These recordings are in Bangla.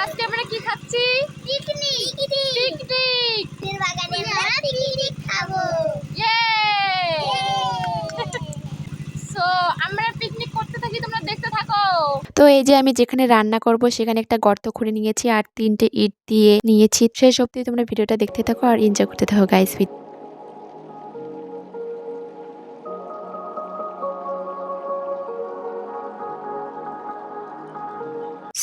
আজকে আমরা কি খাচ্ছি? পিকনিক। পিকনিক। ফুলের বাগানে আমরা পিকনিক খাবো। ইয়ে! সো আমরা পিকনিক করতে থাকি, তোমরা দেখতে থাকো। তো এই যে আমি যেখানে রান্না করব সেখানে একটা গর্ত খুঁড়ে নিয়েছি আর 3টে ইট দিয়ে নিয়েছি। শেষ অবধি তোমরা ভিডিওটা দেখতে থাকো আর এনজয় করতে থাকো গাইস।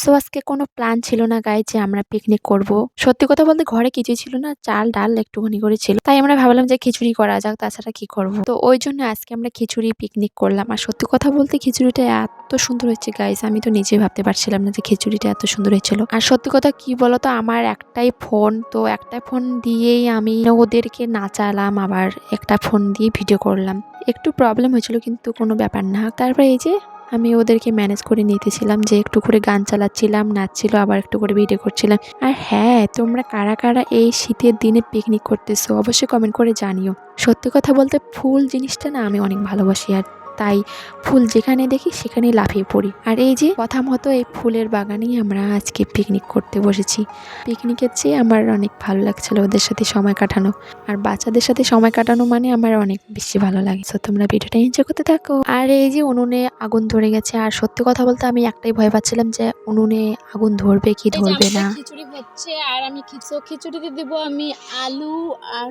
সো আজকে কোনো প্ল্যান ছিল না গাইস যে আমরা পিকনিক করব। সত্যি কথা বলতে ঘরে কিছুই ছিল না, চাল ডাল একটুখানি করে ছিল, তাই আমরা ভাবলাম যে খিচুড়ি করা যাক, তাছাড়া কি করব। তো ওই জন্য আজকে আমরা খিচুড়ি পিকনিক করলাম। আর সত্যি কথা বলতে খিচুড়িটা এত সুন্দর হয়েছে গাইস, আমি তো নিজে ভাবতে পারছিলাম না যে খিচুড়িটা এত সুন্দর হয়েছিল। আর সত্যি কথা কি বলতো, আমার একটাই ফোন, তো একটা ফোন দিয়েই আমি ওদেরকে নাচালাম, আবার একটা ফোন দিয়ে ভিডিও করলাম। একটু প্রবলেম হয়েছিল কিন্তু কোনো ব্যাপার না। তারপর এই যে আমি ওদেরকে ম্যানেজ করে নিতেছিলাম, যে একটু করে গান চালাচ্ছিলাম, নাচছিল, আবার একটু করে ভিডিও করছিলাম। আর হ্যাঁ, তোমরা কারা কারা এই শীতের দিনে পিকনিক করতেছো অবশ্যই কমেন্ট করে জানিও। সত্যি কথা বলতে ফুল জিনিসটা না আমি অনেক ভালোবাসি, আর তাই ফুল যেখানে দেখি সেখানেই লাফিয়ে পড়ি। আর এই যে কথা মতো এই ফুলের বাগানেই আমরা আজকে পিকনিক করতে বসেছি। পিকনিকের চেয়ে আমার অনেক ভালো লাগছিল ওদের সাথে সময় কাটানো, আর বাচ্চাদের সাথে সময় কাটানো মানে আমার অনেক বেশি ভালো লাগে। তো তোমরা ভিডিওটা এনজয় করতে থাকো। আর এই যে উনুনে আগুন ধরে গেছে, আর সত্যি কথা বলতে আমি একটাই ভয় পাচ্ছিলাম যে উনুনে আগুন ধরবে কি ধরবে না। খিচুড়ি হচ্ছে আর আমি খিচুড়িতে দিব আমি আলু আর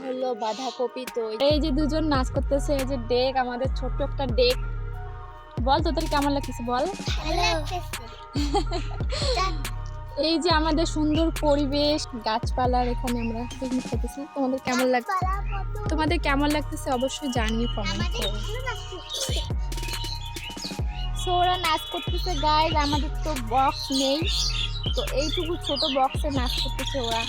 হলো বাঁধাকপি। তো এই যে দুজন নাচ করতেছে, এই যে ডেক, আমাদের ছোট্ট একটা ডেক। বল তোদের কেমন লাগতেছে বল। এই যে আমাদের সুন্দর পরিবেশ, গাছপালার এখানে আমরা পিকনিক করতেছি। তোমাদের কেমন লাগতেছে অবশ্যই জানিয়ে কমেন্ট করো। সো ওরা নাচ করতেছে গাইজ, আমাদের তো বক্স নেই, তো এইটুকু ছোট বক্সে নাচ করতেছে ওরা।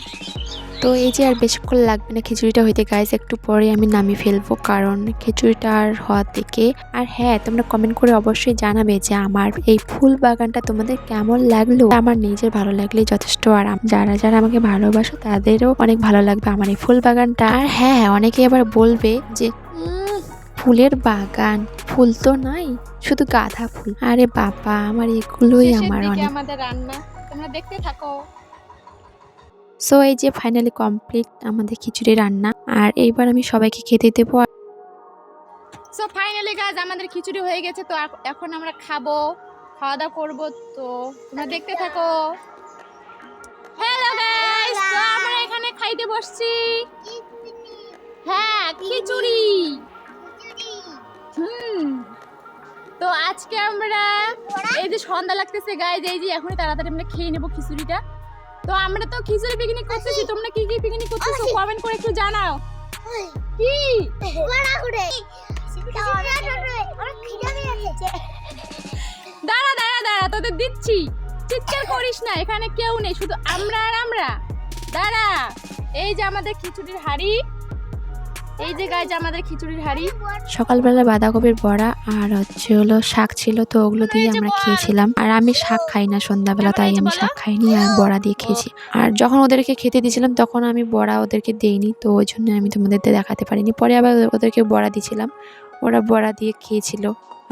তো এই যে আর বেশিক্ষণ লাগবে না খিচুড়িটা হইতে গাইজ, একটু পরে আমি নামিয়ে ফেলবো, কারণ খিচুড়িটা আর হওয়া থেকে। আর হ্যাঁ, তোমরা কমেন্ট করে অবশ্যই জানাবে যে আমার এই ফুল বাগানটা তোমাদের কেমন লাগলো। আমার নিজের ভালো লাগলেই যথেষ্ট, আর যারা যারা আমাকে ভালোবাসো তাদেরও অনেক ভালো লাগবে আমার এই ফুল বাগানটা। আর হ্যাঁ, অনেকে আবার বলবে যে ফুলের বাগান, ফুল তো নাই, শুধু গাঁদা ফুল। আরে বাবা, আমার এগুলোই আমার অনেক। আমাদের রান্না তোমরা দেখতে থাকো। সো এই যে ফাইনালি কমপ্লিট আমাদের খিচুড়ি রান্না, আর এইবার আমি সবাইকে খেতে দেবো। সো ফাইনালি গাইজ আমাদের খিচুড়ি হয়ে গেছে, তো এখন আমরা খাবো, খাওয়া দাওয়া করবো, তো তোমরা দেখতে থাকো। হ্যালো গাইজ, তো আমরা এখানে খাইতে বসছি। হ্যাঁ, খিচুড়ি। তো আজকে আমরা এই যে সন্ধ্যা লাগতেছে গাইজ, এই যে এখনই তাড়াতাড়ি আমরা খেয়ে নেবো খিচুড়িটা। তো আমরা তো খিচুড়ি পিকনিক করতেছি, তোমরা কি কি পিকনিক করতেছো কমেন্ট করে একটু জানাও। কি দাঁড়া দাঁড়া দাঁড়া, তোদের দিচ্ছি, চিৎকার করিস না, এখানে কেউ নেই, শুধু আমরা আর আমরা। দাঁড়া, এই যে আমাদের খিচুড়ির হাঁড়ি, এই যে গাইজ আমাদের খিচুড়ির হাঁড়ি। সকালবেলা বাঁধাকপির বড়া আর হলো শাক ছিল, তো ওগুলো দিয়ে আমরা খেয়েছিলাম। আর আমি শাক খাই না সন্ধ্যাবেলা, তাই আমি শাক খাইনি, আর বড়া দিয়ে খেয়েছি। আর যখন ওদেরকে খেতে দিয়েছিলাম তখন আমি বড়া ওদেরকে দেইনি, তো ওই জন্য আমি তোমাদের দেখাতে পারিনি। পরে আবার ওদেরকে বড়া দিয়েছিলাম, ওরা বড়া দিয়ে খেয়েছিল।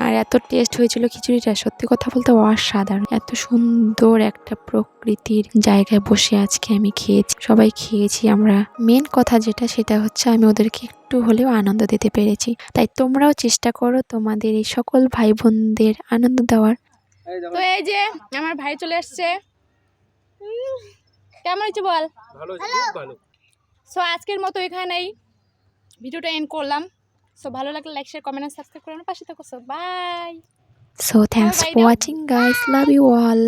আর এত টেস্ট হয়েছিল খিচুড়িটা, সত্যি কথা বলতে অসাধারণ। এত সুন্দর একটা প্রকৃতির জায়গায় বসে আজকে আমি খেয়েছি, সবাই খেয়েছি আমরা। মেন কথা যেটা, সেটা হচ্ছে আমি ওদেরকে একটু হলেও আনন্দ দিতে পেরেছি। তাই তোমরাও চেষ্টা করো তোমাদের এই সকল ভাই বোনদের আনন্দ দেওয়ার। তো এই যে আমার ভাই চলে আসছে, কেমন হয়েছে বল। সো আজকের মতো এখানেই ভিডিওটা এন্ড করলাম। সো ভালো লাগলে লাইক শেয়ার কমেন্ট আর সাবস্ক্রাইব করে আমার পাশে থাকো। So bye. So thanks for watching guys, love you all.